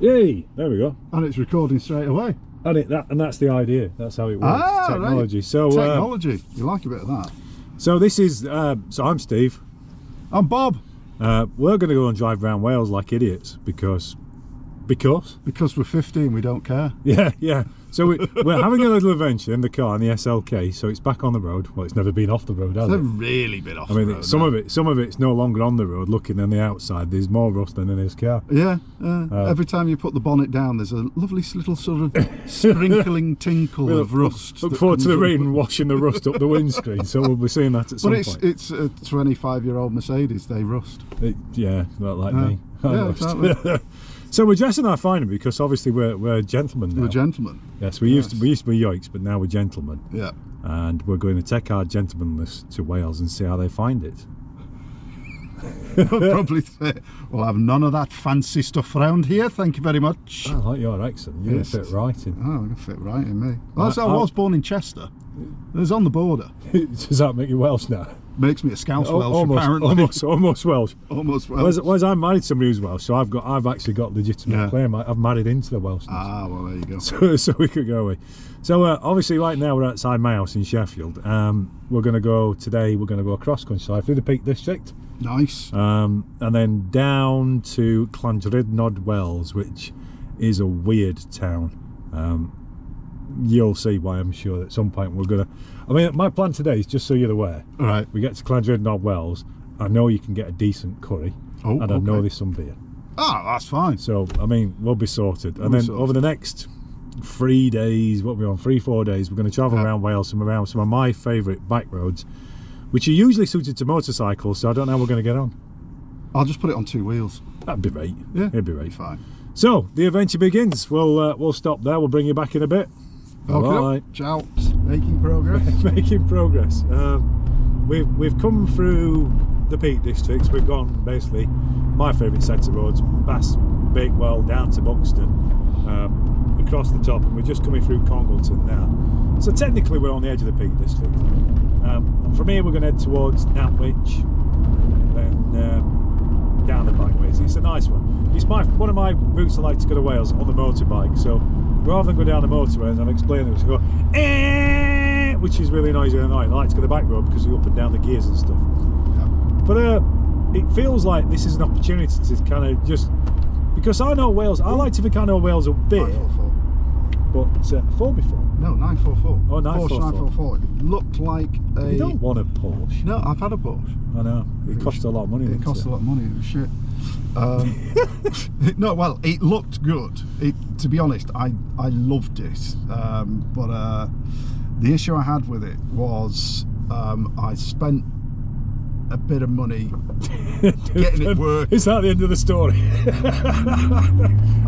Yay! There we go. And it's recording straight away. And that's the idea. That's how it works. Technology. Right. So technology. You like a bit of that. So this is. So I'm Steve. I'm Bob. We're going to go and drive around Wales like idiots because we're 50 and we don't care. Yeah. So we're having a little adventure in the car in the SLK. So it's back on the road. Well, it's never been off the road, has it? It's never really been off the road. Some of it's no longer on the road. Looking on the outside, there's more rust than in this car. Yeah. Every time you put the bonnet down, there's a lovely little sort of sprinkling tinkle of rust. Look forward to the rain washing the rust up the windscreen. So we'll be seeing that at some point. But it's a 25-year-old Mercedes. They rust. Not like me. Yeah, exactly. So we're dressing our finery because obviously we're gentlemen now. We're gentlemen. Yes, we used to be yoiks, but now we're gentlemen. Yeah. And we're going to take our gentlemanness to Wales and see how they find it. I'll probably say, we'll have none of that fancy stuff around here, thank you very much. I like your accent. You're going to fit right in. Oh, I'm going to fit right in me. Well, I was born in Chester. It was on the border. Does that make you Welsh now? Makes me a Scouse Welsh, apparently. Almost Welsh. Almost Welsh. Whereas I married somebody who's Welsh, so I've actually got legitimate claim. I've married into the Welshness. Ah, well, there you go. So we could go away. So obviously right now we're outside my house in Sheffield. We're going to go across countryside through the Peak District. Nice. And then down to Llandrindod Wells, which is a weird town. You'll see why, I'm sure, at some point we're gonna. I mean, my plan today is, just so you're aware. All right. We get to Llandrindod Wells. I know you can get a decent curry, and I know there's some beer. Ah, that's fine. So I mean, we'll be sorted. Over the next 3 days, 3-4 days, we're going to travel around Wales, around some of my favourite back roads, which are usually suited to motorcycles. So I don't know how we're going to get on. I'll just put it on 2 wheels. That'd be right. Yeah, it'd be right. Fine. So the adventure begins. We'll stop there. We'll bring you back in a bit. Okay. Ciao. Making progress. Making progress. We've come through the Peak Districts. We've gone basically my favourite set of roads, past Bakewell down to Buxton, across the top, and we're just coming through Congleton now. So technically we're on the edge of the Peak District. And from here we're going to head towards Nantwich, then down the backways. It's a nice one. It's one of my routes I like to go to Wales on the motorbike. So rather than go down the motorway, as I've explained, we should go, which is really noisy and annoying. I like to go the back road because you up and down the gears and stuff. Yeah. But it feels like this is an opportunity to kind of just, because I know Wales. I like to think I know Wales a bit. 944. But 4 before. No, 944. Oh, 944. Porsche 944. It looked like a. You don't want a Porsche. No, I've had a Porsche. I know. It cost a lot of money. It cost a lot of money. It was shit. No, well, it looked good. To be honest, I loved it. But the issue I had with it was I spent a bit of money getting it working. Is that the end of the story?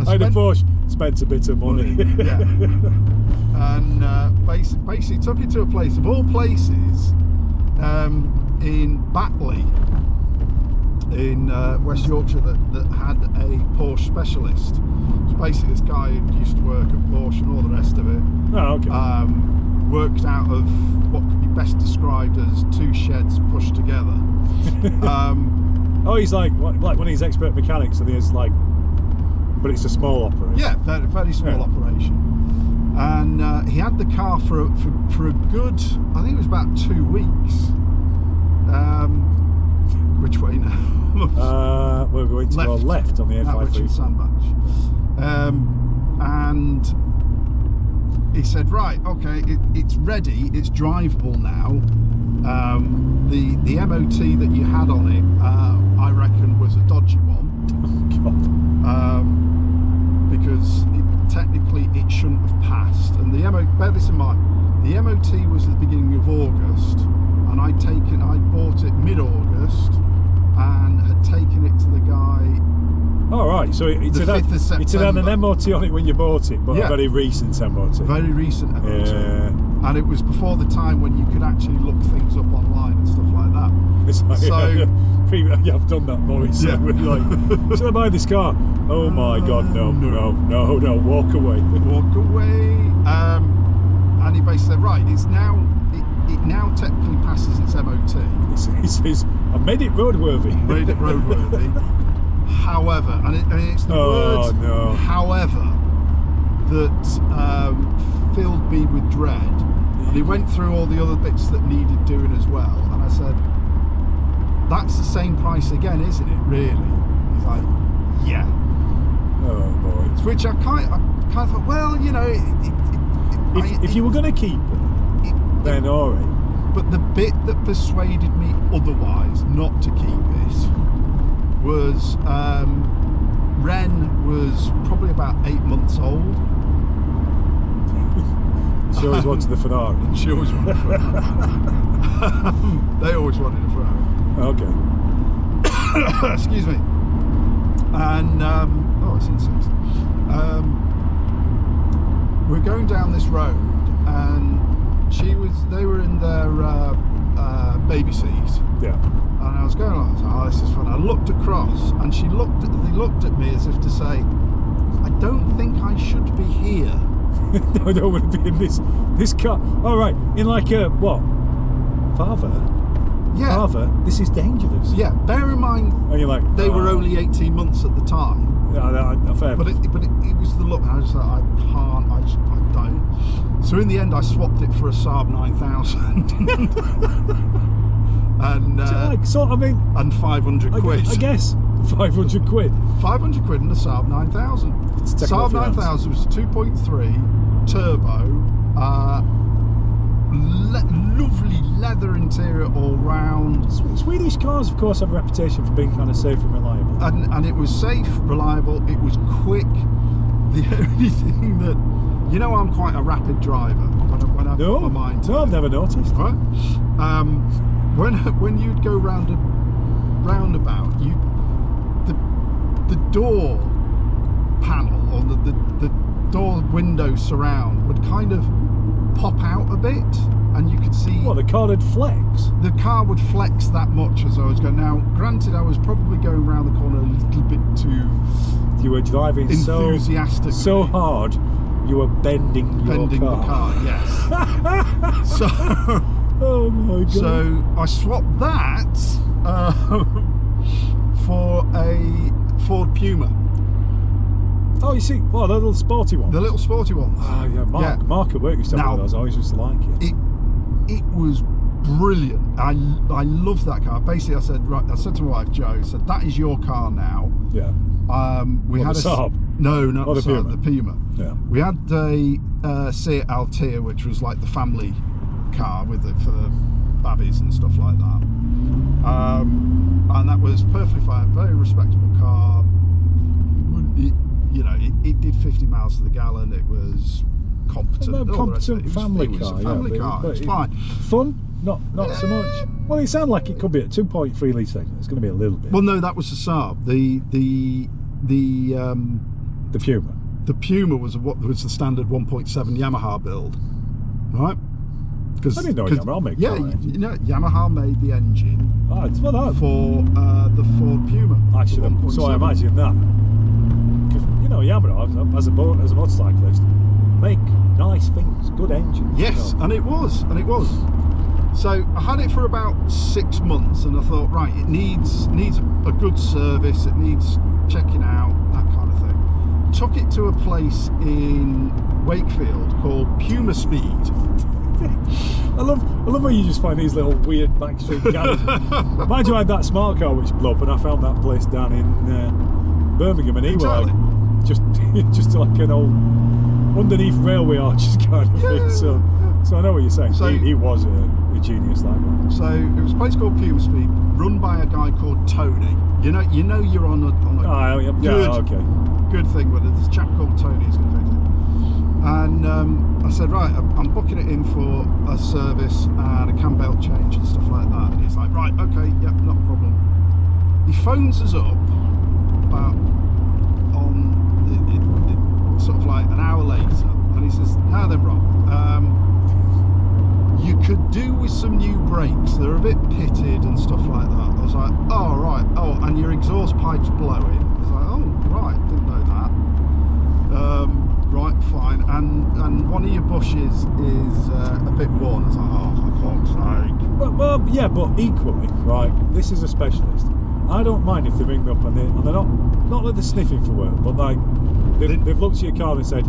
I had a Porsche, spent a bit of money. Yeah. And basically took it to a place of all places, in Batley, in West Yorkshire, that had a Porsche specialist. So basically this guy who used to work at Porsche and all the rest of it. Oh, okay. Worked out of what could be best described as 2 sheds pushed together. Oh, he's like one of these expert mechanics, and he's like, but it's a small operation. Yeah, very small operation. And he had the car for a good, I think it was about 2 weeks. Which way now? We're going to go left on the A53. Sandbach. And he said, right, okay, it's ready, it's drivable now. The MOT that you had on it, I reckon, was a dodgy one. Oh, God. Because technically it shouldn't have passed. And bear this in mind, the MOT was at the beginning of August, and I bought it mid-August and had taken it to the guy. All right, so it had an MOT on it when you bought it, but a very recent MOT. Very recent MOT. Yeah. And it was before the time when you could actually look things up online and stuff like that. It's like, so yeah, I've done that, Maurice. Yeah. Like, should I buy this car? Oh my God, no, walk away. Walk away. And he basically said, right, it now technically passes its MOT. He says, I've made it roadworthy. Made it roadworthy. however, and it's the Oh, words no. however that filled me with dread. And he went through all the other bits that needed doing as well, and I said, that's the same price again, isn't it, really? He's like, yeah. Oh boy. Which I kind of thought, well, you know, If you were going to keep it, then all right. but the bit that persuaded me otherwise not to keep it was Ren was probably about 8 months old. She always wanted the Ferrari. She always wanted a Ferrari. They always wanted a Ferrari. Okay. Excuse me. And oh, it's insects. We're going down this road, and they were in their baby seat, Yeah. and I was going along. I was like, oh, this is fun. I looked across, and they looked at me as if to say, I don't think I should be here. No, I don't want to be in this car. All right, in like a what? Father, Yeah. father, this is dangerous. Yeah. Bear in mind, And you're like, they were "Oh." only 18 months at the time. Yeah, fair. But it was the look, and I was like, I can't, I don't. So in the end, I swapped it for a Saab 9000. And like, sort of, I mean, and 500 quid. I guess 500 quid. 500 quid and a Saab 9000. It's taken Saab off your hands. 9000 was 2.3 turbo, lovely leather interior all round. Swedish cars, of course, have a reputation for being kind of safe and reliable. And it was safe, reliable, it was quick. The only thing that, you know, I'm quite a rapid driver when I put my mind to No, I've it, never noticed. right? When you'd go round a roundabout, the door panel or the door window surround would kind of pop out a bit, and you could see What, the car would flex? the car would flex that much as I was going. Now, granted, I was probably going around the corner a little bit too You were driving enthusiastically. so hard, you were bending bending your the car. car, yes. So, Oh my god. so I swapped that for a Ford Puma, Oh, you see, well, the little sporty one. the little sporty ones. Oh, yeah, Mark at work used to have one of those. I always used to like it. It was brilliant. I love that car. Basically, I said to my wife Jo, said, that is your car now. Yeah. We What, had the Saab? No, not Or the the Saab, Puma? the Puma. Yeah. We had a Seat Altea, which was like the family car for the babbies and stuff like that. And that was perfectly fine, very respectable car. It did 50 miles to the gallon. It was competent. A all the rest of competent it. family It was car. a family yeah, car. but It's fine. Fun? Not so much. Well, it sounded like it could be at 2.3 litre. It's going to be a little bit. Well, no, that was the Saab. The The Puma. was what was the standard 1.7 Yamaha build, right? Because I didn't know Yamaha made yeah, car engine. Yamaha made the engine Oh, it's well that. for the Ford Puma. Actually, the so I 1.7. imagine that. Because, Yamaha, as a motorcyclist, make nice things, good engines. Yes, and it was. So I had it for about 6 months, and I thought, right, it needs a good service. It needs checking out, that kind of thing. Took it to a place in Wakefield called Puma Speed. I love how you just find these little weird backstreet garages. Mind you, I had that smart car which blew up, and I found that place down in Birmingham, and Exactly. just like an old underneath railway arches kind of thing. So I know what you're saying. So- he was a genius, that guy. So it was a place called Puma Speed, run by a guy called Tony. You know you're on a good thing, but there's a chap called Tony who's going to fix it. And I said, right, I'm booking it in for a service and a cam belt change and stuff like that. And he's like, right, okay, yep, not a problem. He phones us up about sort of like an hour later, and he says, now then, Rob, you could do with some new brakes. They're a bit pitted and stuff like that. I was like, oh, right. Oh, and your exhaust pipe's blowing. I was like, oh, right, didn't know that. Right, fine. And one of your bushes is a bit worn. I was like, oh, for fuck's sake. Well, yeah, but equally, right, this is a specialist. I don't mind if they ring me up and they're not that they're sniffing for work, but like they've looked at your car and said,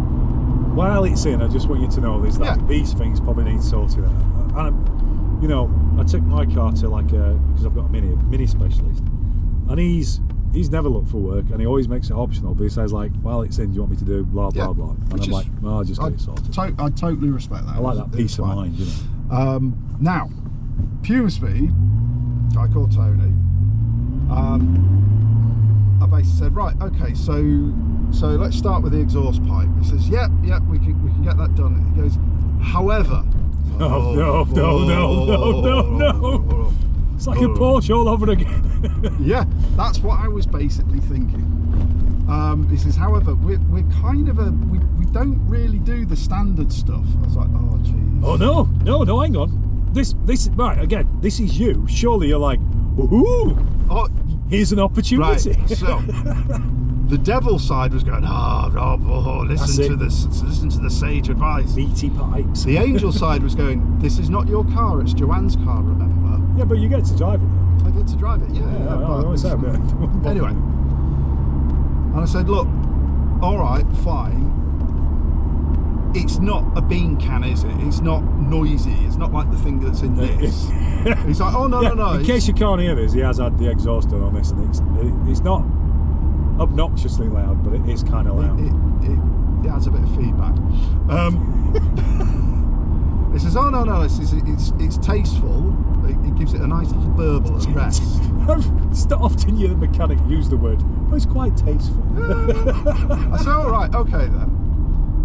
while it's in, I just want you to know there's like these things probably need sorting out. And you know, I took my car to like because I've got a mini specialist, and he's never looked for work, and he always makes it optional, but he says like, while it's in, do you want me to do blah blah blah? And I'm like, no, I'll just get it sorted. I totally respect that. I like that peace of mind, you know. Now, Puma Speed, guy called Tony, I basically said, right, okay, so let's start with the exhaust pipe. He says, yeah, we can get that done. And he goes, however, no. It's like a Porsche all over again. Yeah, that's what I was basically thinking. He says, however, we're kind of we don't really do the standard stuff. I was like, oh jeez. Oh no, hang on. This right again. This is you. Surely you're like, woohoo! Oh, here's an opportunity. Right. So the devil side was going, listen to the sage advice. Meaty pipes. The angel side was going, this is not your car, it's Joanne's car, remember? Yeah, but you get to drive it though. I get to drive it, yeah. Anyway, and I said, look, all right, fine. It's not a bean can, is it? It's not noisy. It's not like the thing that's in this. He's like, oh no. In case you can't hear this, he has had the exhaust on this, and it's not obnoxiously loud, but it is kind of loud. It has a bit of feedback. He says, oh no, it's tasteful. It gives it a nice little burble at rest. It's not often you, the mechanic, use the word, but it's quite tasteful. I said, all right, okay then.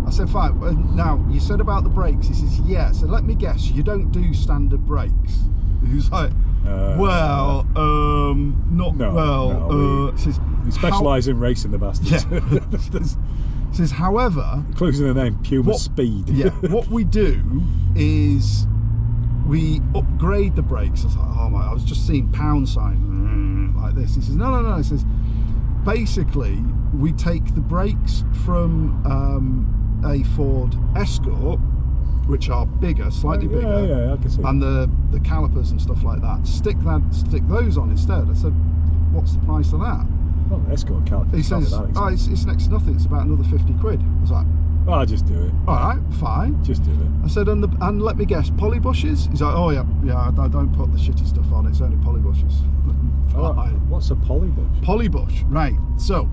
I said, fine. Now, you said about the brakes. He says, yeah. So let me guess, you don't do standard brakes. He was like, not no, well. No, says, we specialise in racing the bastards. Yeah. Says, however, including the name Puma Speed. Yeah. What we do is we upgrade the brakes. I was like, oh my! I was just seeing pound sign like this. He says, no. He says, basically, we take the brakes from a Ford Escort, which are bigger, slightly bigger, yeah, I can see. And the calipers and stuff like that. Stick those on instead. I said, what's the price of that? Well, Escort calipers. He says, it's next to nothing. It's about another 50 quid. I was like, well, I'll just do it. all right, fine. Just do it. I said, and let me guess, poly bushes? He's like, oh yeah, I don't put the shitty stuff on. It's only poly bushes. What's a poly bush? Poly bush, right? So,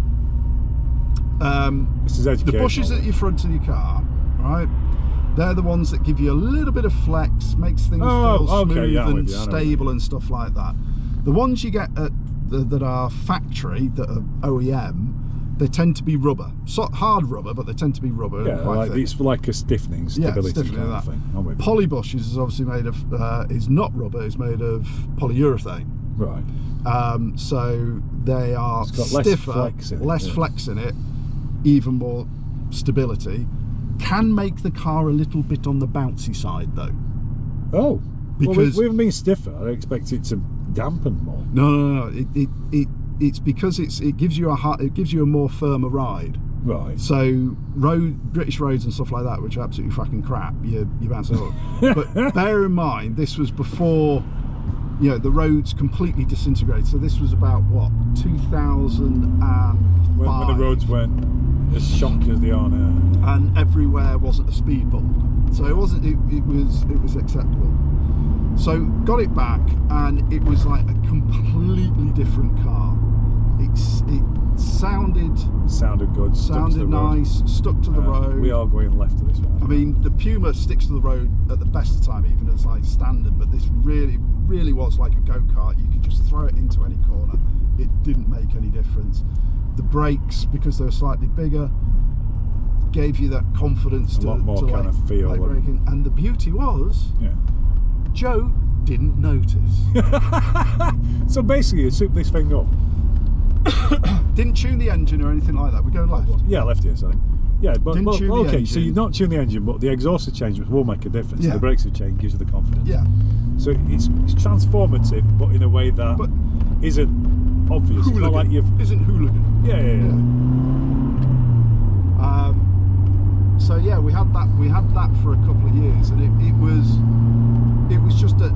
this is the bushes at your front of your car, right? They're the ones that give you a little bit of flex, makes things feel smooth and stable and stuff like that. The ones you get at that are factory, that are OEM, they tend to be rubber, hard rubber, but they tend to be rubber. Yeah, quite thick. It's like a stiffening, stability kind of thing. Poly bushes is obviously made of, is not rubber, it's made of polyurethane. Right. So they are stiffer, less flex in it, even more stability. Can make the car a little bit on the bouncy side though. Oh, because we've been stiffer. I expect it to dampen more. No. It's because it gives you a more firmer ride. Right. So British roads and stuff like that, which are absolutely fucking crap, you bounce it up. But bear in mind, this was before, the roads completely disintegrated. So this was about what, 2005. When the roads weren't as shonk as they are now. And everywhere wasn't a speed bump, so it wasn't. It was acceptable. So got it back, and it was like a completely different car. It sounded good. Sounded nice. Stuck to the road. We are going left to this one. I mean, the Puma sticks to the road at the best of time, even as like standard. But this really was like a go-kart. You could just throw it into any corner. It didn't make any difference. The brakes, because they were slightly bigger, gave you that confidence a lot more kind of feel. Like braking. And the beauty was, Joe didn't notice. So basically, you souped this thing up. Didn't tune the engine or anything like that. We're going left. Yeah, left here, sorry. Yeah, but okay, so you not tune the engine, but the exhaust have changed, which will make a difference. Yeah. The brakes have changed, gives you the confidence. Yeah. So it's transformative, but in a way that isn't obvious. Hooligan. It's not like isn't hooligan. Yeah. So yeah, we had that for a couple of years, and it was just a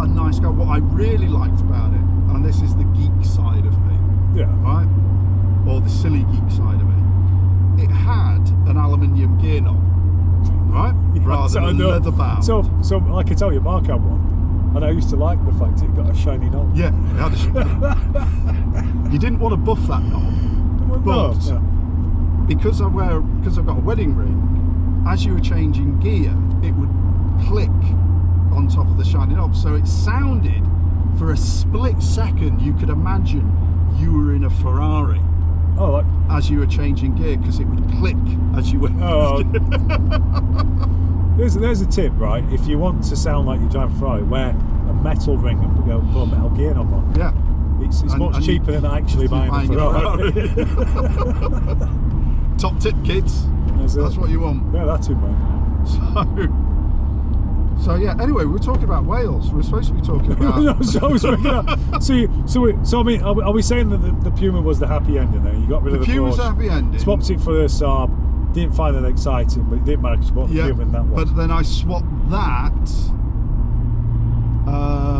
nice car. What I really liked about it, and this is the geek rather than know. leather bound. So like I tell you, Mark had one, and I used to like the fact it got a shiny knob. Yeah, it had you didn't want to buff that knob, but No, because I've got a wedding ring, as you were changing gear, it would click on top of the shiny knob. So it sounded, for a split second, you could imagine you were in a Ferrari oh, like, as you were changing gear, because it would click as you went. oh. There's a tip, right? If you want to sound like you're driving a Ferrari, wear a metal ring and put a metal gear knob on. Yeah. It's much cheaper than actually buying a Ferrari. Top tip, kids. That's what you want. Yeah, that's it, man. So yeah. Anyway, we're talking about Wales. We're supposed to be talking about. So I mean, are we saying that the Puma was the happy ending? Then you got rid of the Puma's Porsche, the happy ending. swapped it for the Saab. Didn't find it exciting, but it didn't matter because you bought the Puma in that one. But then I swapped that.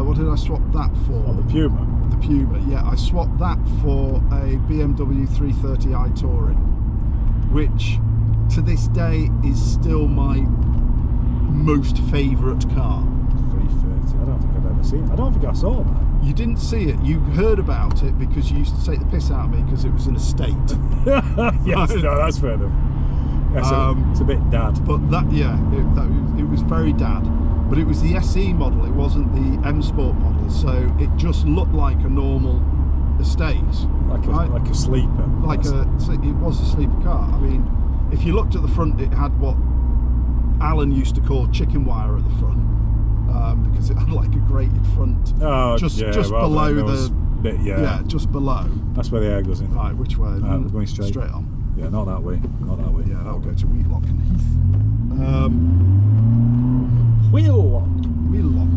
What did I swap that for? Oh, the Puma. The Puma, yeah. I swapped that for a BMW 330i Touring, which to this day is still my most favourite car. 330. I don't think I've ever seen it. I don't think I saw that. You didn't see it. You heard about it because you used to take the piss out of me because it was an estate. Yes, no, that's fair enough. It's a bit dad. But that, yeah, it was very dad. But it was the SE model. It wasn't the M Sport model. So it just looked like a normal estate, like a sleeper. It was a sleeper car. I mean, if you looked at the front, it had what Alan used to call chicken wire at the front, because it had like a grated front. Oh, just well, below the bit. Yeah, just below. That's where the air goes in. Right, which way? We're going straight. Straight on. Yeah, not that way. Not that way. Yeah, that'll go to Wheatlock and Heath. Wheellock. Wheellock.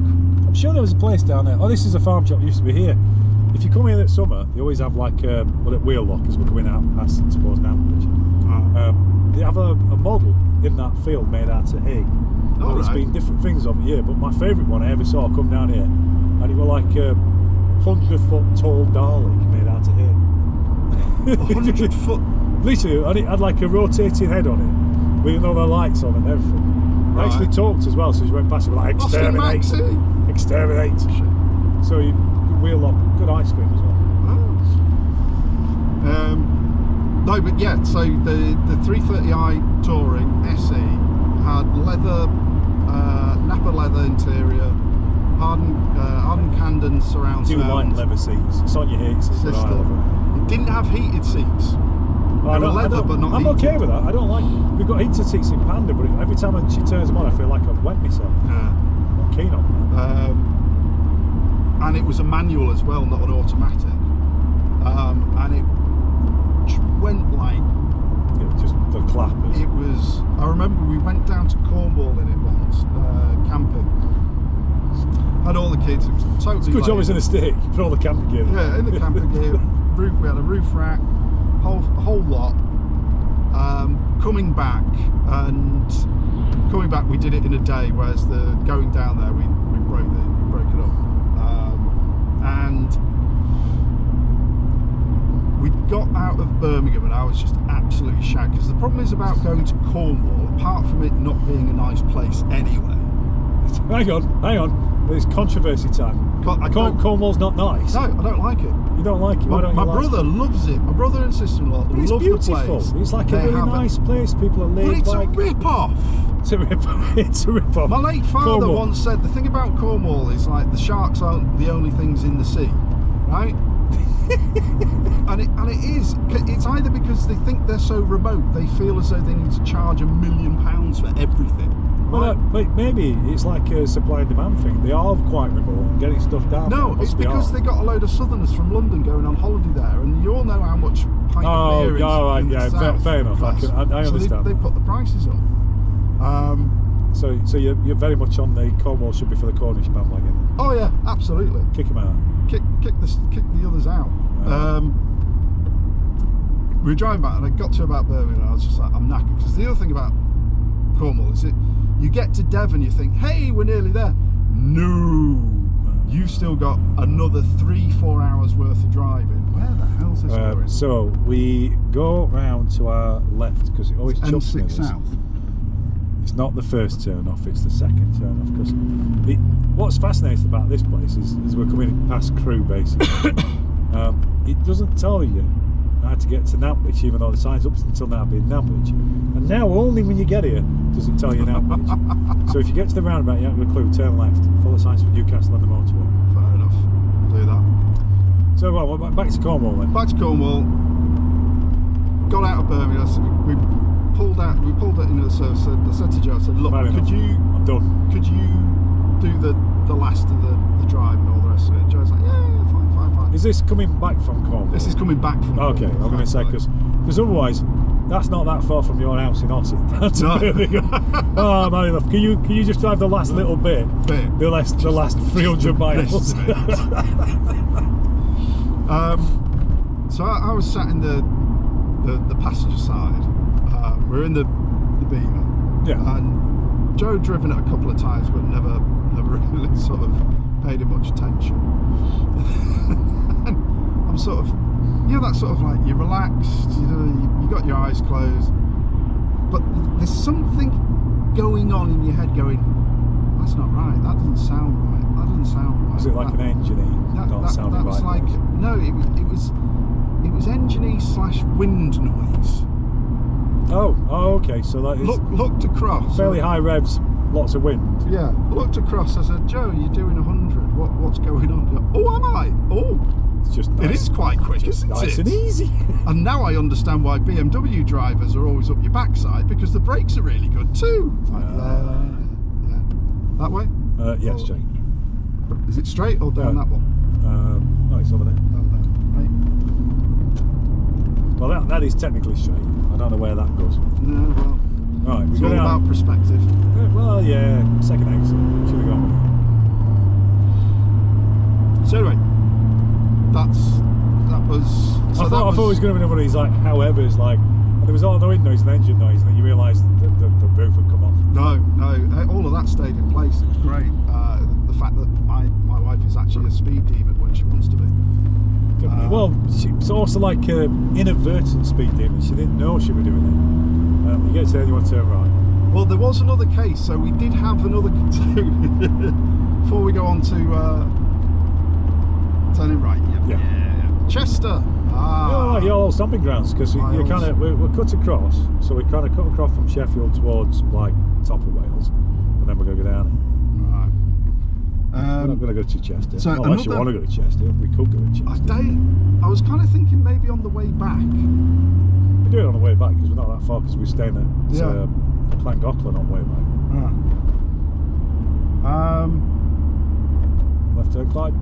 I'm sure there was a place down there. Oh, this is a farm shop. Used to be here. If you come here at summer, they always have like at Wheellock as we're coming out past, I suppose, Nambridge. They have a model in that field made out of hay. And it's been different things over the year, but my favourite one I ever saw come down here, and it was like a 100-foot tall Dalek made out of hay. 100 foot. Literally, and it had like a rotating head on it, with all the lights on and everything. Right. I actually talked as well, so she went past it like exterminate, exterminate. Shit. So you wheel up good ice cream as well. No, but yeah. So the 330i Touring SE had leather, Napa leather interior, hardened Candon surround Do you like sound leather seats? It's on your heat seats, but I love it. It didn't have heated seats. They were leather, but not I'm heated. okay with that. I don't like. We've got heated seats in Panda, but every time she turns them on, I feel like I've wet myself. I'm not keen on that. And it was a manual as well, not an automatic. And it went like. It was just the clappers. It was. I remember we went down to Cornwall in it once, camping. Had all the kids. It was totally. It's good job it's in a stick. Put all the camping gear. Yeah, in the camping gear. We had a roof rack, whole lot. Coming back, we did it in a day. Whereas the going down there, we broke it up. And we got out of Birmingham, and I was just absolutely shagged. Because the problem is about going to Cornwall, apart from it not being a nice place anyway. Hang on. There's controversy time. Cornwall's not nice. No, I don't like it. You don't like it? Why don't you My like brother loves it. My brother and sister-in-law love it's the beautiful. place. It's like a really nice place. People are laid But it's back. a rip-off. It's a rip-off. It's a rip-off. My late father Cornwall. once said the thing about Cornwall is like the sharks aren't the only things in the sea, right? and it is. It's either because they think they're so remote, they feel as though they need to charge £1 million for everything. Well, maybe it's like a supply and demand thing. They are quite remote and getting stuff down. No, it's because they got a load of Southerners from London going on holiday there, and you all know how much pint of beer is right, in yeah, the south. fair enough. I understand. So they put the prices up. So you're very much on the Cornwall should be for the Cornish bandwagon. Oh yeah, absolutely. Kick them out. Kick the others out. We were driving back, and I got to about Birmingham, and I was just like, I'm knackered. Because the other thing about Cornwall is you get to Devon, you think, hey, we're nearly there. No, you've still got another 3-4 hours worth of driving. Where the hell's this going? So we go round to our left because it always jumps M6 near us. South. It's not the first turn off, it's the second turn off. Because what's fascinating about this place is we're coming past Crewe basically. It doesn't tell you how to get to Nantwich, even though the sign's up until now being Nantwich. And now only when you get here does it tell you Nantwich. So if you get to the roundabout, you have a clue, turn left, follow signs for Newcastle and the motorway. Fair enough. Do that. So well, back to Cornwall then. Back to Cornwall. Got out of Birmingham. So we pulled out. We pulled it into the service. I said to Joe, I said, look, Fair enough. I'm done. Could you do the last of the drive and all the rest of it? Joe's like, yeah, fine. Is this coming back from Cornwall? This is coming back from Okay, Cornwall. I'm going to say, because otherwise, that's not that far from your house in Ossett. That's No. Oh, not enough. Can you just drive the last little bit? The last 300 miles. So I was sat in the passenger side. We're in the Beamer. Yeah. And Joe had driven it a couple of times, but never really sort of paid him much attention. And I'm sort of, that sort of like, you're relaxed, you got your eyes closed, but there's something going on in your head going, that's not right, that doesn't sound right, that doesn't sound right. Was it like an engine-y? Not sounding that was right. like, no, it was engine-y / wind noise. Oh, okay, so that is Looked across. fairly high revs, lots of wind. Yeah, looked across. I said, Joe, you're doing 100. What's going on? Oh, am I? Oh, It's just nice. it is quite quick, isn't Nice it? and easy. And now I understand why BMW drivers are always up your backside, because the brakes are really good too. It's like, yeah. That way? Yes, Or- Jake. Is it straight or down that one? No, it's over there. Down there, right? Well, that is technically straight. I don't know where that goes. No, well, Right, it's we're all going about perspective. Well, yeah, second exit. Should have gone with it. So anyway, that was. So I thought it was going to be one of these like howevers, like there was all the wind noise and engine noise, and then you realised that the roof had come off. No, all of that stayed in place. It was great. The fact that my wife is actually a speed demon when she wants to be. Well, it's also like inadvertent speed demon. She didn't know she was doing it. You get to anyone turn right. Well, there was another case, so we did have another. Before we go on to turning right. Yeah. Chester. Oh, your old stomping grounds, because we're cut across, so we kind of cut across from Sheffield towards like top of Wales, and then we're going to go down. Right. We're not going to go to Chester. So Unless you want to go to Chester, we could go to Chester. I was kind of thinking maybe on the way back. We do it on the way back because we're not that far, because we're staying at Llangollen on the way back. Left turn, Clyde.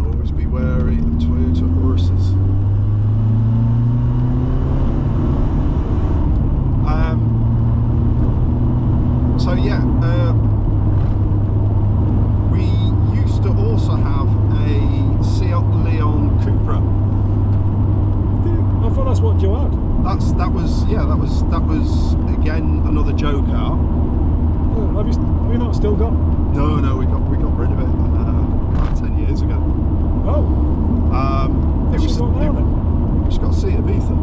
Always be wary of Toyota Ursas. So yeah, we used to also have a Seat Leon Cupra. I thought that's what Joe had. That was again another Joe car. Have you not still got? No, we got rid of it about 10 years ago. Oh. It's got Seat Ibiza.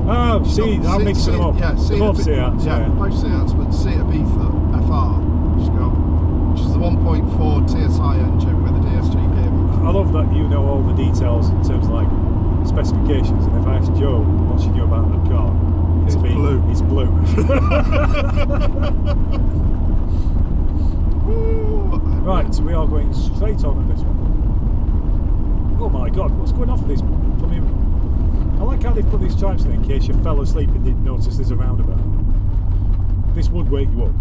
Oh, see, I'm mixing them up. Yeah, They're both Seats. Yeah, both Seats, but Seat Ibiza FR, which is the 1.4 TSI engine with a DSG gearbox. I love that you know all the details in terms of like specifications, and if I ask Joe what she knew about that car, It's blue. It's blue. Right, so we are going straight on at this one. Oh my god, what's going on with this? I like how they've put these stripes in case you fell asleep and didn't notice there's a roundabout. This would wake you up.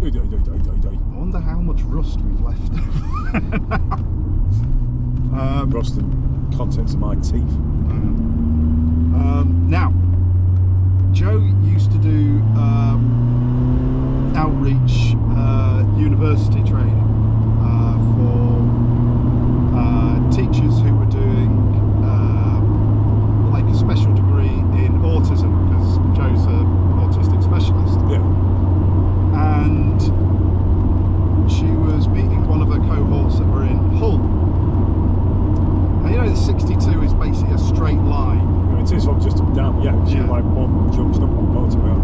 I wonder how much rust we've left. Rust and contents of my teeth. Now, Joe used to do outreach university training for teachers who were doing like a special degree in autism, because Joe's an autistic specialist. Yeah. And she was meeting one of her cohorts that were in Hull. And you know, the 62 is basically a straight line. It is from just down, yeah, because you're like one junction up on motorway.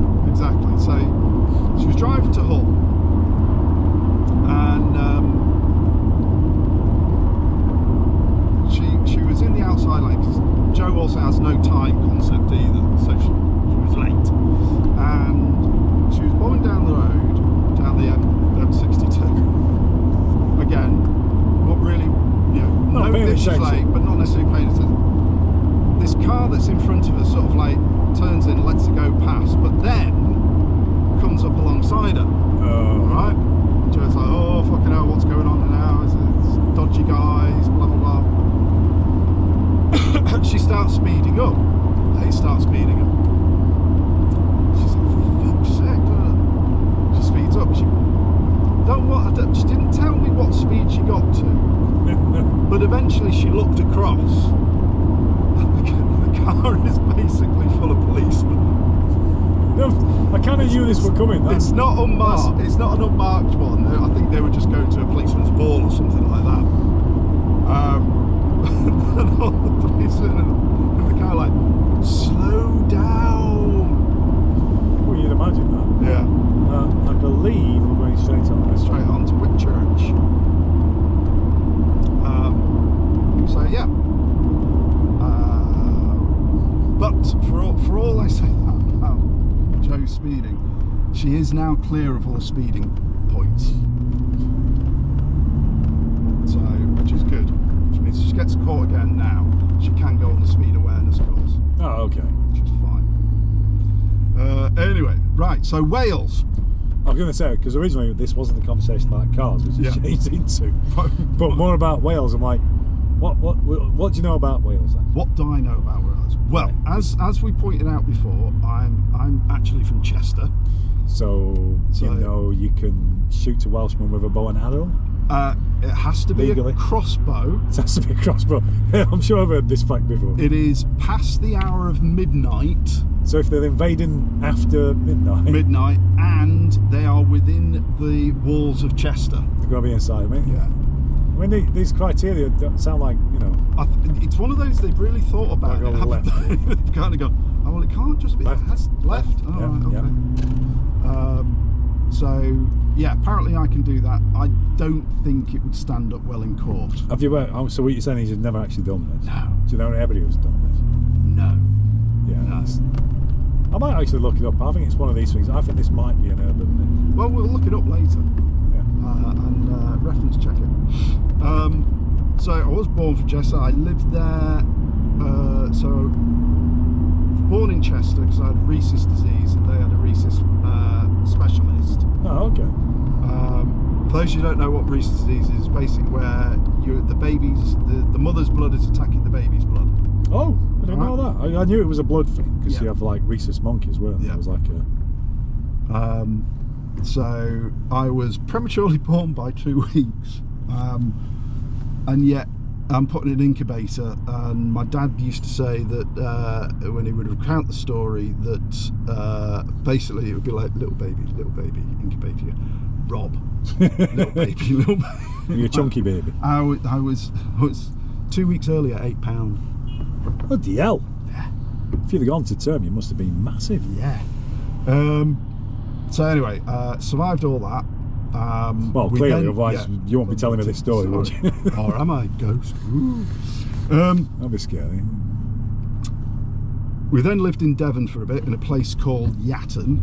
Jo also has no time concept either, so she was late. And she was bombing down the road, down the M62. Again, not really, Not no paying that she's attention. late, but not necessarily paying attention. This car that's in front of her sort of like turns in, lets her go past, but then comes up alongside her. Right? Joe's like, oh fucking hell, what's going on now? It's dodgy guys, blah blah blah. She starts speeding up. They start speeding up. She's like, for fuck's sake, she speeds up. She didn't tell me what speed she got to, but eventually she looked across. The car is basically full of policemen. No, I kind of knew this were coming. It's not unmarked. It's not an unmarked one. I think they were just going to a policeman's ball or something like that. And all the policemen in the car like, slow down. Well, you'd imagine that. Yeah. I believe we're going straight on this. Straight on to Whitchurch. So yeah. But for all I say about Jo speeding, she is now clear of all the speeding points. So, which is good. Which means if she gets caught again now, she can go on the speed awareness course, Oh, okay. which is fine. Anyway, right, so Wales. I was going to say, because originally this wasn't the conversation about cars, which it Yeah. changed into, but more about Wales. I'm like, what do you know about Wales then? What do I know about Wales? Well, as we pointed out before, I'm actually from Chester. So So- you know you can shoot a Welshman with a bow and arrow? It has to be Legally. a crossbow. It has to be a crossbow. I'm sure I've heard this fact before. It is past the hour of midnight, So if they're invading after midnight, and they are within the walls of Chester. they've got to be inside. I mean, these criteria don't sound like, It's one of those they've really thought about Like it. on the haven't left, they? They've kind of gone, oh well, it can't just be Left. that's left. Oh, Yeah, right, okay. yeah. So yeah, apparently I can do that. I don't think it would stand up well in court. Have you? So what you're saying is you've never actually done this? No. Do you know anybody who's done No. this? Yeah. No. it's- I might actually look it up. I think it's one of these things. I think this might be an urban myth. Well, we'll look it up later. Yeah. And reference check it. So I was born from Chester. I lived there. So I was born in Chester because I had Rhesus disease, and they had a Rhesus specialist. Oh, okay. For those who don't know what Rhesus disease is, basically where the mother's blood is attacking the baby's blood. Oh, I didn't know that. I knew it was a blood thing because Yeah. you have like rhesus monkeys, weren't there? Yeah. It was like a. So I was prematurely born by 2 weeks, and yet I'm put in an incubator. And my dad used to say that when he would recount the story, that basically it would be like little baby, incubator, Rob, little baby, little baby. You're a chunky baby. I was 2 weeks earlier, £8. Bloody hell. Yeah. If you'd have gone to term, you must have been massive. Yeah. So anyway, survived all that. Well, We clearly, then- otherwise yeah. you won't be telling me this story, would you? Or am I, ghost? Ooh. That'd be scary. We then lived in Devon for a bit in a place called Yatton.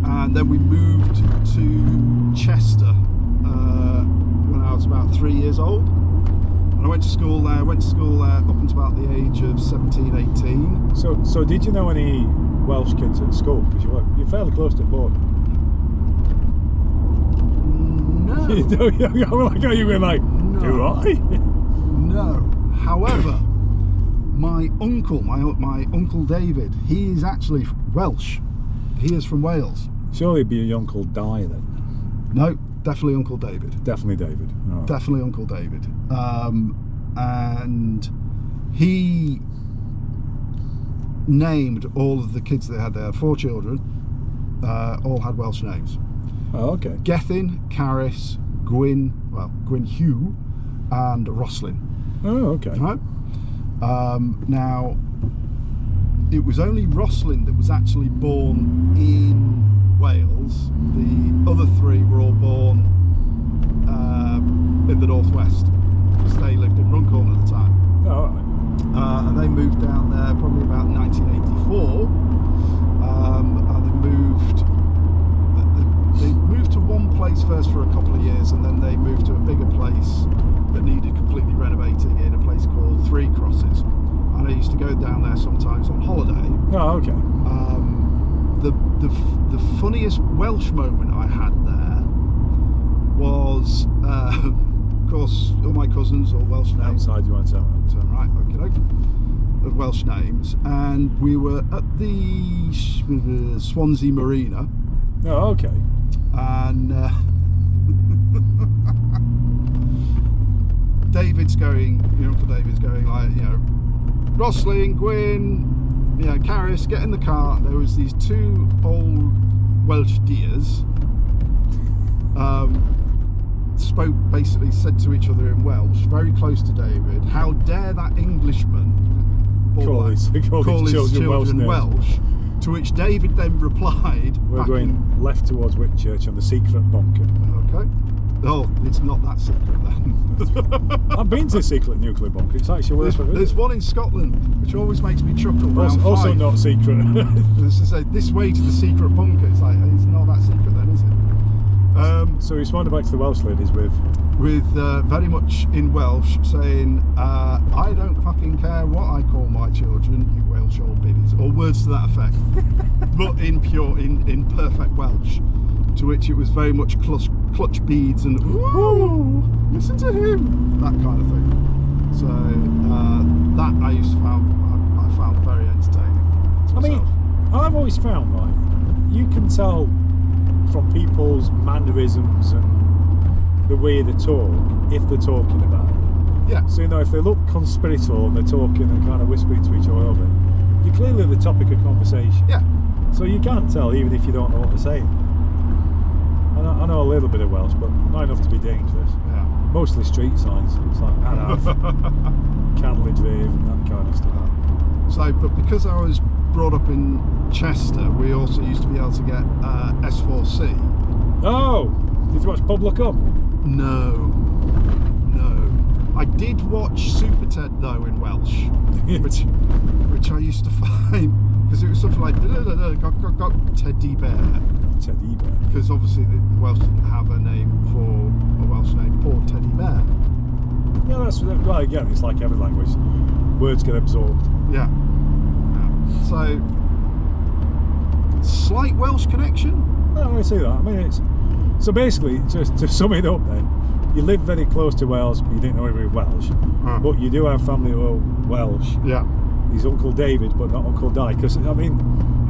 And then we moved to Chester when I was about 3 years old. And I went to school there up until about the age of 17, 18. So did you know any Welsh kids at school? Because you're fairly close to the border. No. You were like, No. do I? No. However, my uncle David, he is actually Welsh. He is from Wales. Surely it'd be your Uncle Di then. No, definitely Uncle David. Definitely David. Oh. Definitely Uncle David. And he named all of the kids they had there, 4 children, all had Welsh names. Oh, okay. Gethin, Caris, Gwyn Hugh, and Roslin. Oh, okay. Right? Now, it was only Roslin that was actually born in Wales. The other 3 were all born in the northwest. Because they Wales first for a couple of years, and then they moved to a bigger place that needed completely renovating in a place called Three Crosses. And I used to go down there sometimes on holiday. Oh, okay. The funniest Welsh moment I had there was, of course, all my cousins, all Welsh names. Outside, you want to tell me? Turn right, okay. Of Welsh names, and we were at the Swansea Marina, Oh, okay. and David's going, Uncle David's going like, Rosling, Gwyn, Caris, get in the car. There was these two old Welsh dears, basically said to each other in Welsh, very close to David, how dare that Englishman call his children Welsh, to which David then replied, We're going left towards Whitchurch on the secret bunker. Okay. Oh, it's not that secret then. I've been to the secret nuclear bunker. It's actually worth a visit. There's one in Scotland, which always makes me chuckle. Also Fife. not secret. This is this way to the secret bunker. It's like, it's not that secret then, is it? So he responded back to the Welsh ladies with very much in Welsh, saying, I don't fucking care what I call my children, you Welsh old biddies, or words to that effect, but in perfect Welsh, to which it was very much clutch beads and, ooh, listen to him, that kind of thing. So that I found very entertaining to myself. I've always found, right, you can tell from people's mannerisms and the way they talk if they're talking about it. Yeah. So if they look conspiratorial and they're talking and kind of whispering to each other, you're clearly the topic of conversation. Yeah. So you can tell even if you don't know what they're saying. I know a little bit of Welsh, but not enough to be dangerous. Yeah. Mostly street signs. It's like Candlage Rave and that kind of stuff. So, but because I was brought up in Chester, we also used to be able to get S4C. Oh! Did you watch Pub Look Up? No. I did watch Super Ted though in Welsh, which I used to find, because it was something like Teddy Bear. Teddy Bear. Because obviously the Welsh didn't have a name for a Welsh name for Teddy Bear. Yeah, well, again, it's like every language. Words get absorbed. Yeah. So, slight Welsh connection. Oh, I see that. I mean, it's so basically, just to sum it up, then you live very close to Wales. You didn't know anybody Welsh, but you do have family who are Welsh. Yeah. He's Uncle David, but not Uncle Di. Because I mean,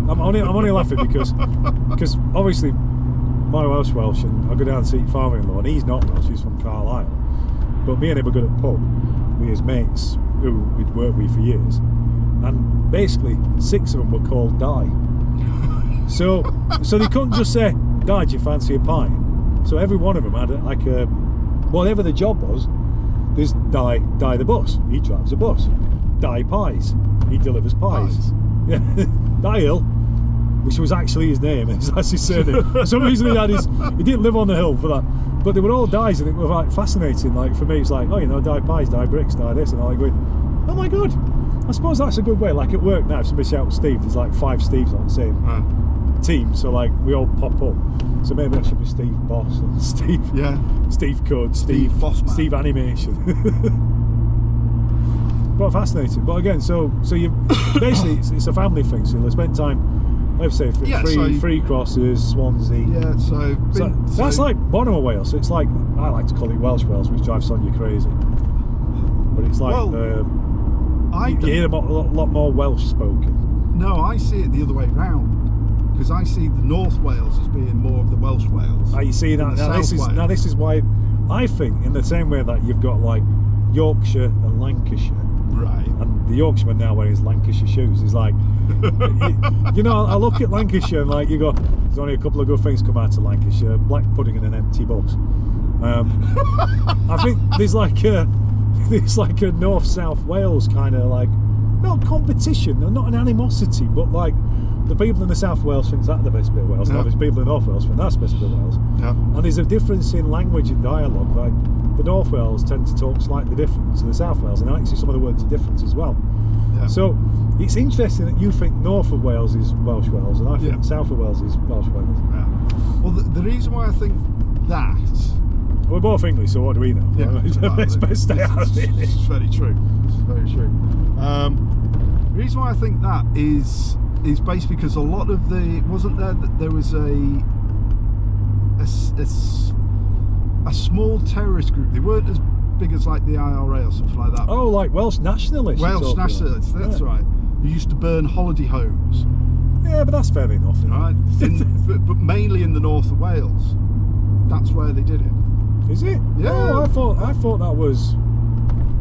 I'm only laughing because obviously my Welsh, and I go down to see father-in-law, and he's not Welsh. He's from Carlisle. But me and him were good at pub with his mates who we'd worked with for years, and basically 6 of them were called Di. So they couldn't just say, Di, do you fancy a pint? So every one of them had whatever the job was. There's Di the bus, he drives a bus. Di Pies, he delivers pies. Yeah, Di Hill, which was actually his name, that's his surname. For some reason he didn't live on the hill for that. But they were all Dies, and it was like fascinating. Like for me, it's like, Di Pies, Di Bricks, Di this, and I'm like going, oh my god, I suppose that's a good way. Like at work now, if somebody shouts Steve, there's like 5 Steves on the same team, so like we all pop up. So maybe I should be Steve Boss and Steve Code, Steve Bossman, Steve Animation. But fascinating. But again, so you basically it's a family thing. So they spend time, let's say, Three Crosses, Swansea. Yeah. So that's like bottom of Wales. So it's like, I like to call it Welsh Wales, which drives Sonia crazy. But it's like you hear a lot more Welsh spoken. No, I see it the other way round. Because I see the North Wales as being more of the Welsh Wales. You see that now this is why I think, in the same way that you've got like Yorkshire and Lancashire, right? And the Yorkshireman now wearing his Lancashire shoes is like, I look at Lancashire and like you go, there's only a couple of good things come out of Lancashire: black pudding and an empty bus. I think there's like a North-South Wales kind of like, not competition, not an animosity, but like the people in the South Wales think that's the best bit of Wales, and there's people in North Wales think that's the best bit of Wales. Yeah. And there's a difference in language and dialogue. Like the North Wales tend to talk slightly different to the South Wales, and actually some of the words are different as well. Yeah. So it's interesting that you think North of Wales is Welsh Wales, and I think South of Wales is Welsh Wales. Yeah. Well, the reason why I think that. We're both English, so what do we know? Yeah, It's best stay out of this it. is very true. This is very true. The reason why I think that is basically because a lot of there was a small terrorist group. They weren't as big as like the IRA or something like that. Oh, like Welsh nationalists. you're Welsh talking about. nationalists, that's Yeah. right. They used to burn holiday homes, Yeah, but that's fair enough. right? But mainly in the north of Wales. That's where they did it. Is it? Yeah. Oh, I thought that was.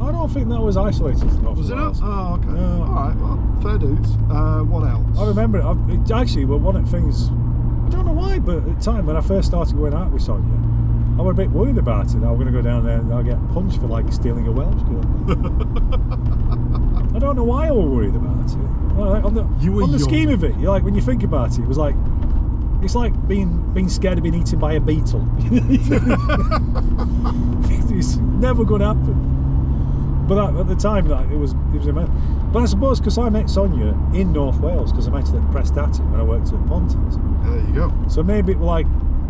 I don't think that was isolated to North Was it not? Wales. Oh, okay. No. All right. Well, fair dues. What else? I remember it actually. Well, one of the things. I don't know why, but at the time when I first started going out with Sonia, I was a bit worried about it. I was going to go down there and I'll get punched for like stealing a Welsh girl. I don't know why I was worried about it. Like, on the young. scheme of it, like when you think about it, it was like it's like being scared of being eaten by a beetle. It's never going to happen. But at the time, like, it was immense. But I suppose because I met Sonia in North Wales because I met her at Prestatyn when I worked at Pontins. There you go. So maybe it was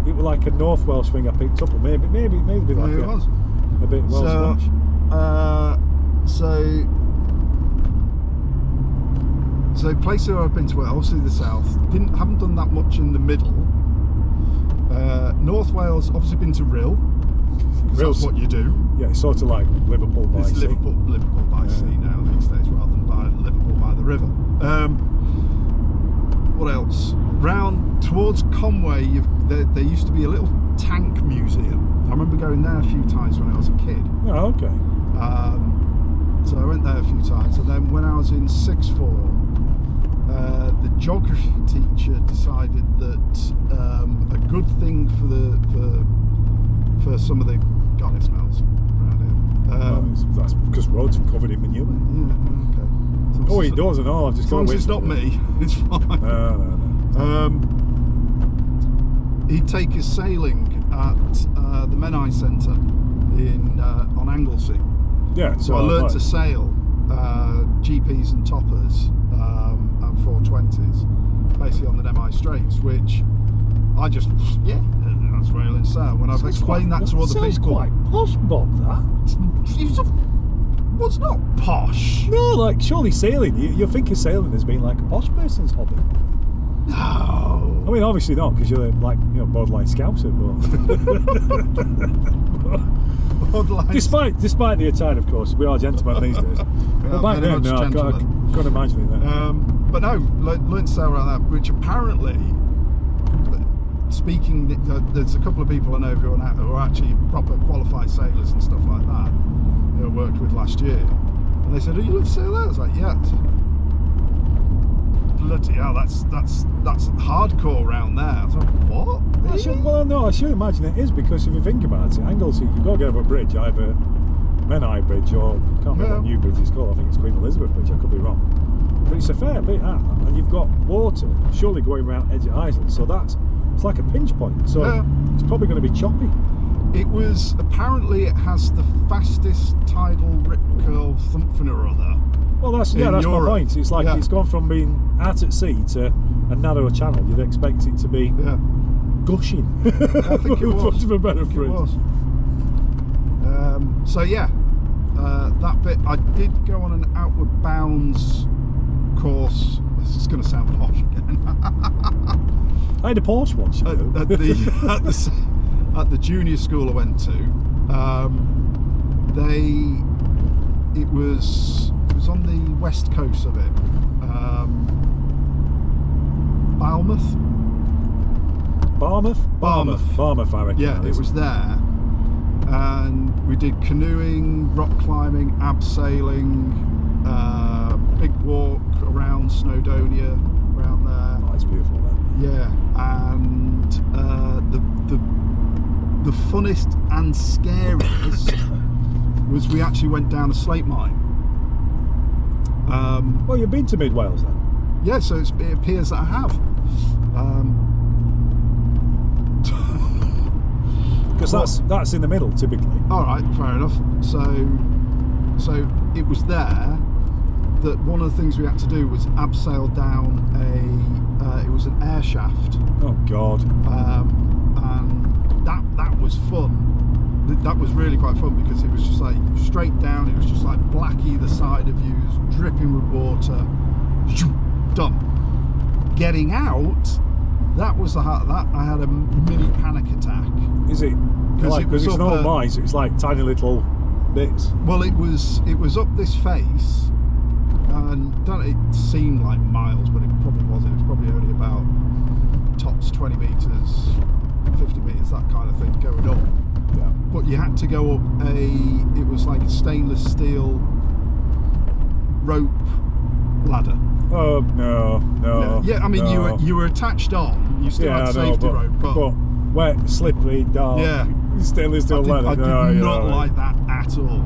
like a North Welsh thing I picked up, or maybe like There it was. a bit Welsh. So places where I've been to, obviously the south. Haven't done that much in the middle. North Wales, obviously been to Rhyl. 'Cause Rhyl's- that's what you do. Yeah, it's sort of like Liverpool by It's sea. Liverpool by sea now these days, rather than Liverpool by the river. What else? Round towards Conway, there used to be a little tank museum. I remember going there a few times when I was a kid. Oh, okay. So I went there a few times, and then when I was in sixth form, the geography teacher decided that a good thing for some of the God, it smells around here. That's because roads are covered in manure. Yeah, okay. Oh, he does and all. I've just As got long to as it's not me, it's fine. No. He'd take us sailing at the Menai Centre on Anglesey. Yeah, So I learned to sail GPs and toppers and 420s, basically on the Menai Straits, which I just that's whaling sail. When I've explained that to other sounds people, quite posh, Bob. That. What's not posh? No, like surely sailing. You think of sailing as being like a posh person's hobby. No. I mean, obviously not, because you're like borderline Scouser, but despite the attire, of course, we are gentlemen these days. But back very then, much no, I gentlemen. can't imagine that. But no, learned to sail around that, which apparently, speaking, there's a couple of people I know who are actually proper qualified sailors and stuff like that, who I worked with last year, and they said, "Oh, you live to sail there?" I was like, "Yeah." Bloody hell, that's hardcore around there. I was like, "What?" I should imagine it is, because if you think about it, Anglesey, you've got to get over a bridge, either Menai Bridge or I can't remember what new bridge it's called. I think it's Queen Elizabeth Bridge. I could be wrong, but it's a fair bit out, and you've got water surely going around Edge of Island, so it's like a pinch point. So it's probably going to be choppy. It has the fastest tidal rip curl something or other. Well, that's Europe. my point. It's like it's gone from being out at sea to a narrower channel. You'd expect it to be gushing. I think it was. For a better phrase. It was. That bit, I did go on an outward bounds course. This is going to sound posh again. I had a Porsche once, you know. At the junior school I went to, it was on the west coast of it, Barmouth, I reckon. Yeah, it was there, and we did canoeing, rock climbing, abseiling, big walk around Snowdonia, around there. Oh, it's beautiful then. Yeah, and the funnest and scariest was we actually went down a slate mine. Well, you've been to Mid Wales then? Yeah, so it appears that I have. Because that's in the middle typically. All right, fair enough. So it was there that one of the things we had to do was abseil down it was an air shaft. Oh God. And that was fun. That was really quite fun because it was just like straight down. It was just like black either side of you, dripping with water. Done. Getting out, that was the heart. That I had a mini panic attack. Is it? Because it's not mice. It's like tiny little bits. Well, it was up this face, and it seemed like miles, but it probably wasn't. It was probably only about tops 20 meters, 50 meters, that kind of thing going up. Yeah. But you had to go up it was like a stainless steel rope ladder. Oh no. Yeah, I mean no. you were attached on. You still had safety rope, but wet, slippery, dark. Yeah. Stainless steel ladder. I did not like that at all.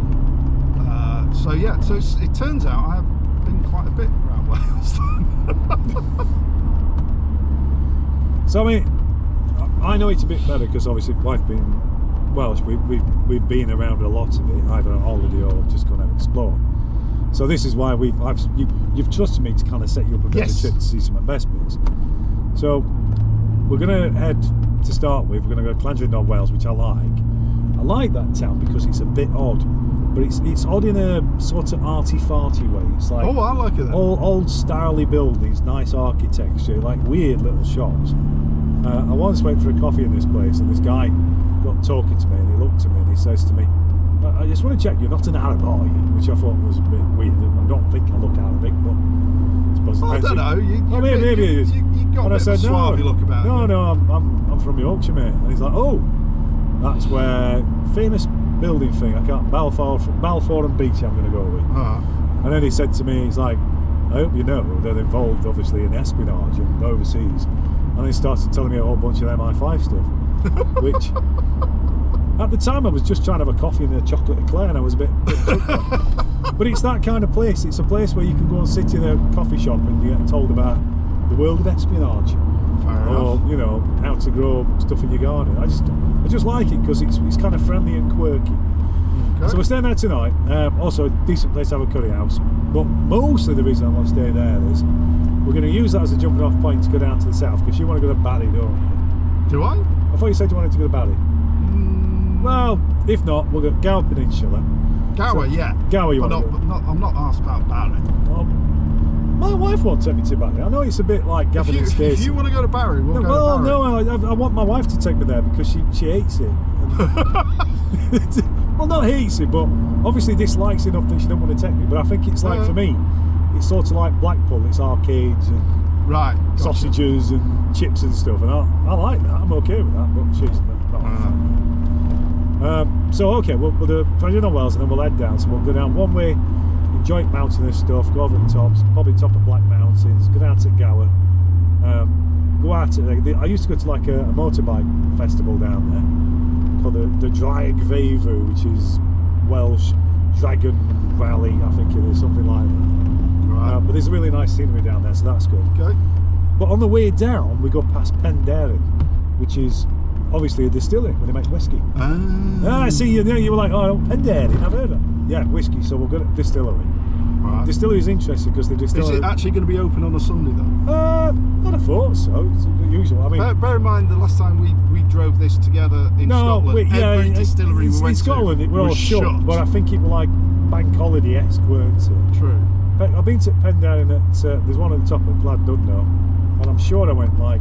So it turns out I have been quite a bit around Wales. So I mean, I know it's a bit better because obviously I've been Welsh. We've been around a lot of it, either on holiday or just going to explore. So this is why you've trusted me to kind of set you up a bit of a trip to see some of the best bits. So we're going to head to start with. We're going to go to Llandrindod, Wales, which I like. I like that town because it's a bit odd, but it's odd in a sort of arty-farty way. It's like I like it. Old styley buildings, nice architecture, like weird little shops. I once went for a coffee in this place, and this guy got talking to me, and he looked at me and he says to me, "I just want to check, you're not an Arab, are you?" Which I thought was a bit weird. I don't think I look Arabic, but I don't know. Maybe it is. You got a bit of a suave look about it. No, I'm from Yorkshire, mate. And he's like, "Oh, that's where famous building thing. I can't Balfour and Beach. I'm going to go with." And then he said to me, he's like, "I hope you know they're involved, obviously, in espionage and overseas." And he started telling me a whole bunch of MI5 stuff, which at the time I was just trying to have a coffee and a chocolate eclair, and I was a bit but it's that kind of place. It's a place where you can go and sit in a coffee shop and you get told about the world of espionage, or how to grow stuff in your garden. I just like it because it's kind of friendly and quirky. Okay. So we're staying there tonight. Also a decent place to have a curry house, but mostly the reason I want to stay there is we're going to use that as a jumping off point to go down to the south, because you want to go to Bali, don't you? Do I? I thought you said you wanted to go to Bali. Well, if not, we'll go Gower Peninsula. Gower, yeah. Gower, I'm not asked about Barry. My wife won't take me to Barry. I know it's a bit like Gavin and Stacey. If you want to go to Barry, we'll go to Barry. No, I want my wife to take me there because she hates it. Well, not hates it, but obviously dislikes enough that she don't want to take me. But I think it's like, for me, it's sort of like Blackpool. It's arcades and sausages and chips and stuff, and I like that. I'm okay with that, but she's not a fan. So okay, we'll do Llandrindod, Wales, and then we'll head down. So we'll go down one way, enjoy mountainous stuff, go over the tops, probably top of Black Mountains, go down to Gower, go out to I used to go to like a motorbike festival down there called the Draig Vefu, which is Welsh Dragon Rally, I think it is, something like that. Right. But there's a really nice scenery down there, so that's good. Okay. But on the way down, we go past Penderyn, which is obviously a distillery where they make whiskey. I see you were like, "Oh, Penderyn, I've heard of it." Yeah, whiskey. So we'll go to distillery. Right. Distillery is interesting because the distillery. Is it actually going to be open on a Sunday though? I'd have thought so. It's the usual. I mean, bear in mind the last time we drove this together in Scotland, every distillery we went Scotland, to we're all shut. But I think it was like bank holiday-esque, weren't it? True. I've been to Penderyn there's one at the top of Llandudno, and I'm sure I went like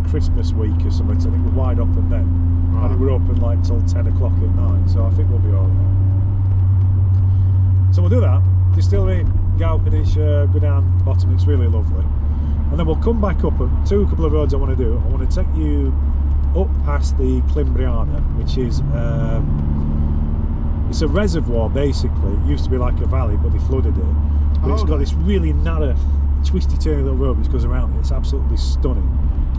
Christmas week or something, so I think we're wide open then. Right. And we're open like till 10 o'clock at night, so I think we'll be alright. So we'll do that. Distillery, Gower Peninsula, go down the bottom, it's really lovely. And then we'll come back up and a couple of roads I want to do. I want to take you up past the Climbriana, which is it's a reservoir basically. It used to be like a valley, but they flooded it. But it's got this really narrow, twisty turny little road which goes around it. It's absolutely stunning.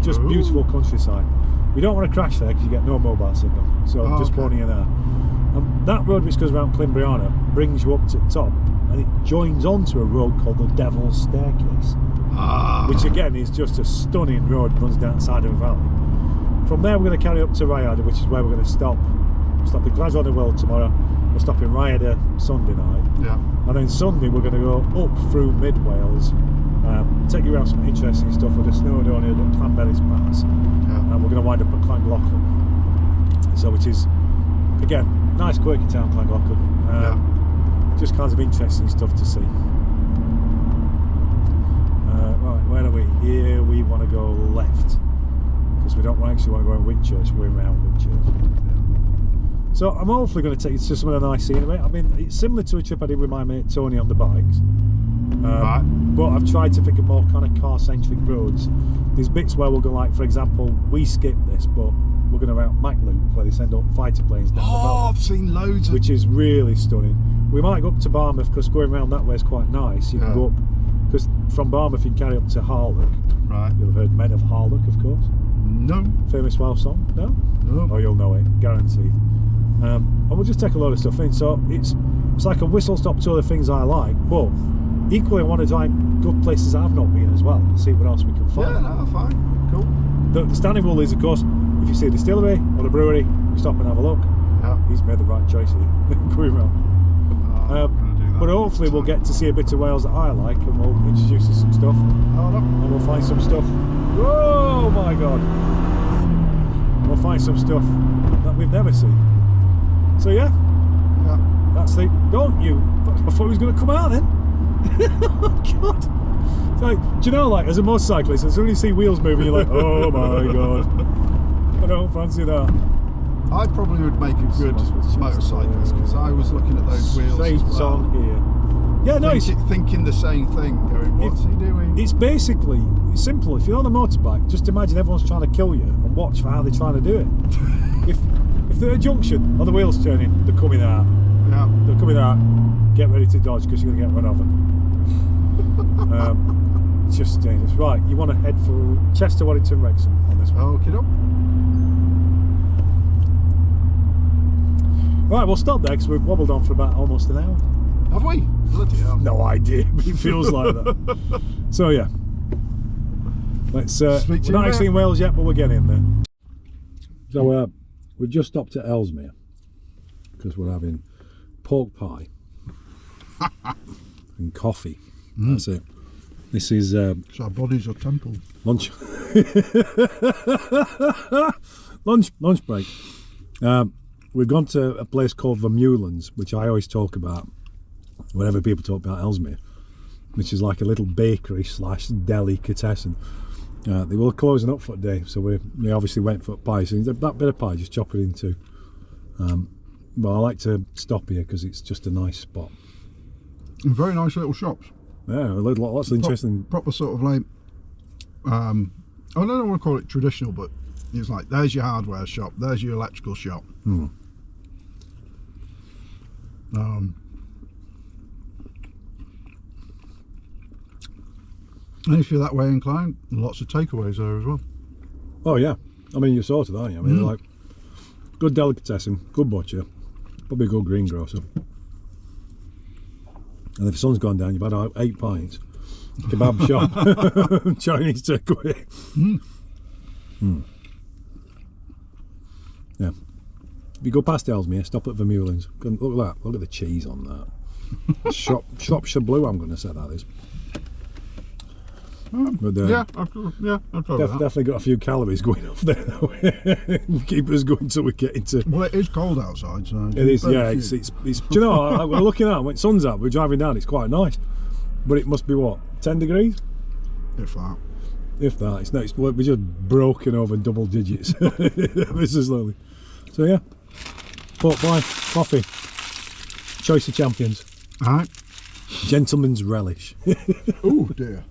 Just beautiful countryside. We don't want to crash there because you get no mobile signal. So just warning you there. And that road which goes around Climbriana brings you up to the top, and it joins onto a road called the Devil's Staircase, which again is just a stunning road, runs down the side of a valley. From there we're going to carry up to Rhyadr, which is where we're going to stop in Llandrindod World tomorrow. We'll stop in Rhyadr Sunday night. Yeah. And then Sunday we're going to go up through Mid Wales, take you around some interesting stuff with the Snowdonia at Llanberis Pass, and we're going to wind up at Llangollen. So which is, again, nice quirky town, Llangollen. Just kinds of interesting stuff to see. Right, where are we? Here we want to go left, because we don't actually want to go in Whitchurch, we're around Whitchurch. So I'm hopefully going to take you to some of the nice scenery. I mean, it's similar to a trip I did with my mate Tony on the bikes. But I've tried to think of more kind of car-centric roads. There's bits where we'll go, like, for example, we skipped this, but we're going around Macloop, where they send up fighter planes down the valley. I've seen loads of... Which is really stunning. We might go up to Barmouth, because going around that way is quite nice. You can go up, because from Barmouth you can carry up to Harlock. Right. You'll have heard Men of Harlock, of course. No. Famous Welsh song? No? No. Oh, you'll know it, guaranteed. And we'll just take a load of stuff in. So it's like a whistle-stop tour of things I like, but equally I want to try good places I've not been as well, and see what else we can find. Yeah, no, fine. Cool. The standing rule is, of course, if you see a distillery or a brewery, you stop and have a look. Yeah. He's made the right choice here. Going round. But hopefully we'll get to see a bit of Wales that I like, and we'll introduce you to some stuff, and we'll find some stuff. Oh my god! We'll find some stuff that we've never seen. So yeah, that's the. Don't you? I thought he was going to come out then. Oh god! It's like, do you know, like, as a motorcyclist, as soon as you see wheels moving, you're like, oh my god! I don't fancy that. I probably would make a good motorcyclist, because I was looking at those wheels. Saints on here. Yeah, no, thinking the same thing. Going, what's he doing? It's basically simple. If you're on a motorbike, just imagine everyone's trying to kill you and watch for how they're trying to do it. if they're at a junction or the wheels turning, they're coming out. Yeah. They're coming out. Get ready to dodge, because you're going to get run over. It's just dangerous. Right, you want to head for Chester, Warrington, Wrexham on this one. Okay, doke. Right, we'll stop there, because we've wobbled on for about almost an hour. Have we? Bloody hell. No idea, but it feels like that. So yeah, let's. We're not actually in Wales yet, but we're getting there. So we've just stopped at Ellesmere, because we're having pork pie and coffee. That's it. This is So our bodies are temples. lunch. lunch break. We've gone to a place called Vermeulen's, which I always talk about whenever people talk about Ellesmere, which is like a little bakery / delicatessen. They were closing up for a day, so we obviously went for pie. So that bit of pie, just chop it in two. But I like to stop here because it's just a nice spot. And very nice little shops. Yeah, lots of interesting. Proper sort of like, I don't want to call it traditional, but it's like, there's your hardware shop, there's your electrical shop. And if you're that way inclined, lots of takeaways there as well. Oh yeah, I mean, you're sorted, aren't you? I mean, like, good delicatessen, good butcher, probably a good greengrocer. And if the sun's gone down, you've had 8 pints. Kebab shop, Chinese takeaway. Yeah. If you go past Ellesmere, stop at Vermeulen's. Look at that. Look at the cheese on that. Shropshire Blue, I'm going to say that is. But, definitely got a few calories going off there. Keep us going till we get into. Well, it is cold outside, so it is. Yeah, it's. Do you know? We're looking out when sun's out. We're driving down. It's quite nice, but it must be what, 10 degrees? If that. If that. It's not. We're just broken over double digits. This is slowly. So yeah, pork pie, coffee, choice of champions. All right. Gentleman's relish. Oh dear.